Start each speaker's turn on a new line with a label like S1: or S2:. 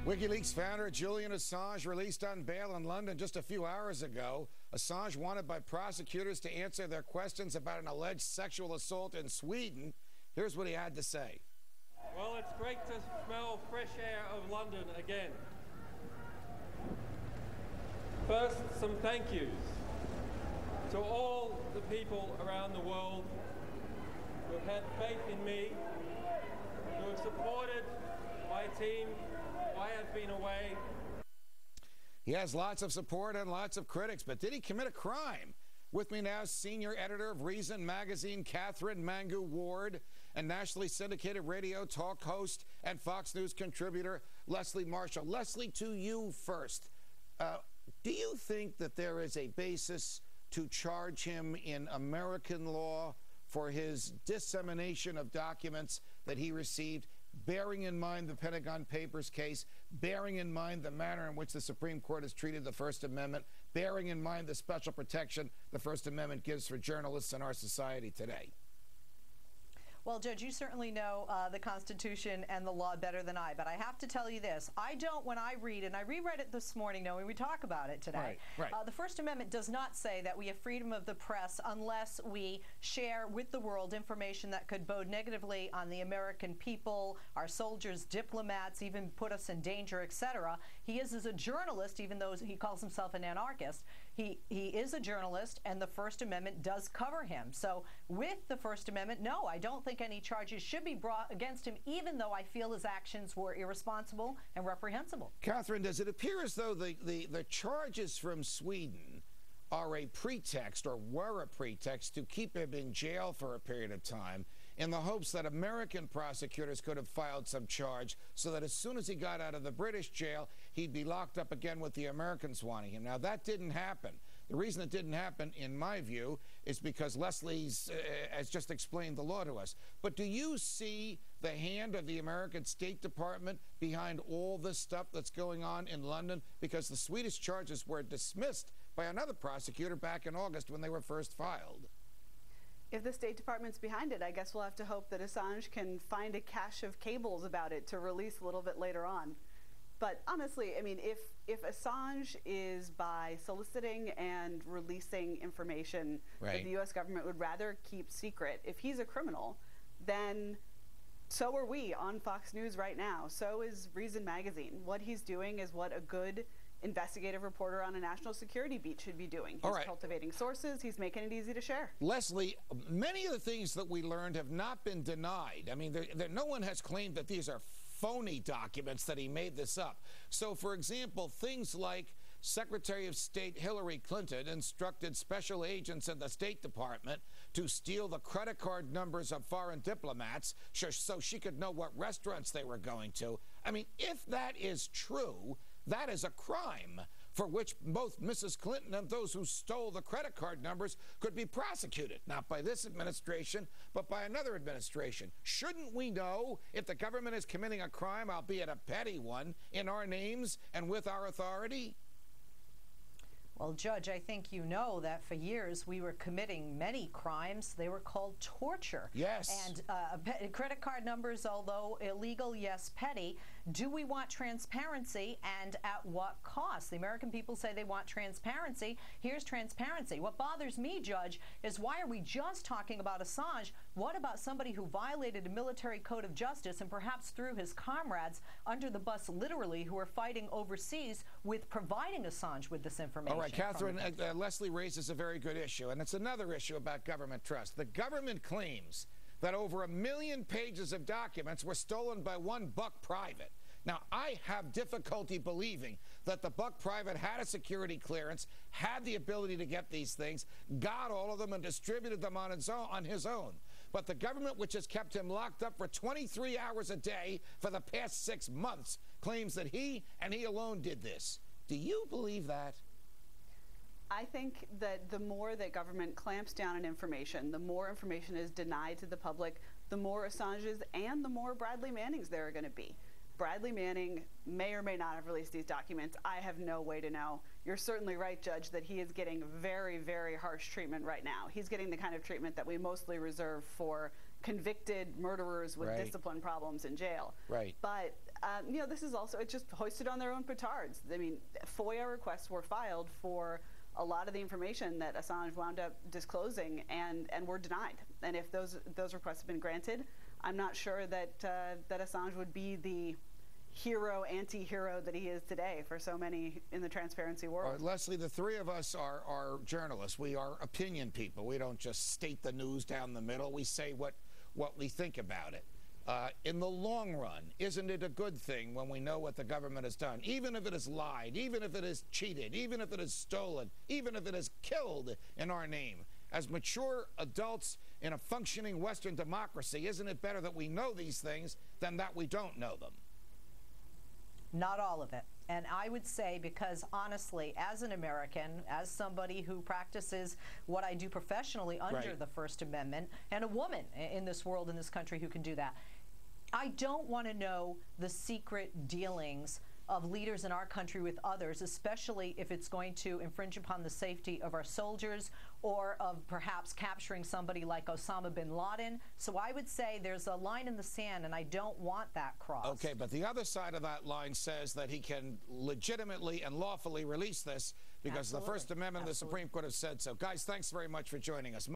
S1: Wikileaks founder Julian Assange released on bail in London just a few hours ago. Assange wanted by prosecutors to answer their questions about an alleged sexual assault in Sweden. Here's what he had to say.
S2: Well, it's great to smell fresh air of London again. First, some thank yous to all the people around the world who have had faith in me, who have supported my team while I have been away.
S1: He has lots of support and lots of critics, but did he commit a crime? With me now, senior editor of Reason magazine, Catherine Mangu-Ward, and nationally syndicated radio talk host and Fox News contributor, Leslie Marshall. Leslie, to you first. Do you think that there is a basis to charge him in American law for his dissemination of documents that he received, bearing in mind the Pentagon Papers case, bearing in mind the manner in which the Supreme Court has treated the First Amendment, bearing in mind the special protection the First Amendment gives for journalists in our society today?
S3: Well, Judge, you certainly know the Constitution and the law better than I, but I have to tell you this. I don't, when I read, and I reread it this morning knowing we talk about it today,
S1: right.
S3: The First Amendment does not say that we have freedom of the press unless we share with the world information that could bode negatively on the American people, our soldiers, diplomats, even put us in danger, etc. He is as a journalist, even though he calls himself an anarchist, he is a journalist, and the First Amendment does cover him. So with the First Amendment, no, I don't think any charges should be brought against him, even though I feel his actions were irresponsible and reprehensible.
S1: Catherine, does it appear as though the charges from Sweden are a pretext, or were a pretext, to keep him in jail for a period of time in the hopes that American prosecutors could have filed some charge so that as soon as he got out of the British jail, he'd be locked up again with the Americans wanting him? Now, that didn't happen. The reason it didn't happen, in my view, is because Leslie's has just explained the law to us. But do you see the hand of the American State Department behind all this stuff that's going on in London? Because the Swedish charges were dismissed by another prosecutor back in August when they were first filed.
S4: If the State Department's behind it, I guess we'll have to hope that Assange can find a cache of cables about it to release a little bit later on. But honestly, I mean, if Assange is by soliciting and releasing information that the U.S. government would rather keep secret, if he's a criminal, then so are we on Fox News right now. So is Reason magazine. What he's doing is what a good investigative reporter on a national security beat should be doing. He's cultivating sources. He's making it easy to share.
S1: Leslie, many of the things that we learned have not been denied. I mean, no one has claimed that these are phony documents, that he made this up. So, for example, things like Secretary of State Hillary Clinton instructed special agents in the State Department to steal the credit card numbers of foreign diplomats so she could know what restaurants they were going to. I mean, if that is true, that is a crime for which both Mrs. Clinton and those who stole the credit card numbers could be prosecuted, not by this administration, but by another administration. Shouldn't we know if the government is committing a crime, albeit a petty one, in our names and with our authority?
S3: Well, Judge, I think you know that for years we were committing many crimes. They were called torture.
S1: Yes.
S3: And credit card numbers, although illegal, yes, petty. Do we want transparency, and at what cost? The American people say they want transparency. Here's transparency. What bothers me, Judge, is why are we just talking about Assange? What about somebody who violated a military code of justice and perhaps threw his comrades under the bus, literally, who are fighting overseas with providing Assange with this information?
S1: All right, Catherine, Leslie raises a very good issue, and it's another issue about government trust. The government claims that over 1 million pages of documents were stolen by one buck private. Now, I have difficulty believing that the buck private had a security clearance, had the ability to get these things, got all of them, and distributed them on his own. But the government, which has kept him locked up for 23 hours a day for the past 6 months, claims that he and he alone did this. Do you believe that?
S4: I think that the more that government clamps down on information, the more information is denied to the public, the more Assanges and the more Bradley Mannings there are going to be. Bradley Manning may or may not have released these documents. I have no way to know. You're certainly right, Judge, that he is getting very, very harsh treatment right now. He's getting the kind of treatment that we mostly reserve for convicted murderers with discipline problems in jail.
S1: Right.
S4: But, you know, this is also, it's just hoisted on their own petards. I mean, FOIA requests were filed for a lot of the information that Assange wound up disclosing and were denied. And if those requests have been granted, I'm not sure that that Assange would be the hero, anti-hero that he is today for so many in the transparency world.
S1: Leslie, the three of us are journalists. We are opinion people. We don't just state the news down the middle. We say what we think about it. In the long run, isn't it a good thing when we know what the government has done, even if it has lied, even if it has cheated, even if it has stolen, even if it has killed in our name? As mature adults in a functioning Western democracy, isn't it better that we know these things than that we don't know them?
S3: Not all of it. And I would say, because honestly, as an American, as somebody who practices what I do professionally under the First Amendment, and a woman in this world, in this country, who can do that, I don't want to know the secret dealings of leaders in our country with others, especially if it's going to infringe upon the safety of our soldiers or of perhaps capturing somebody like Osama bin Laden. So I would say there's a line in the sand, and I don't want that crossed.
S1: Okay, but the other side of that line says that he can legitimately and lawfully release this because the First Amendment and the Supreme Court have said so. Guys, thanks very much for joining us.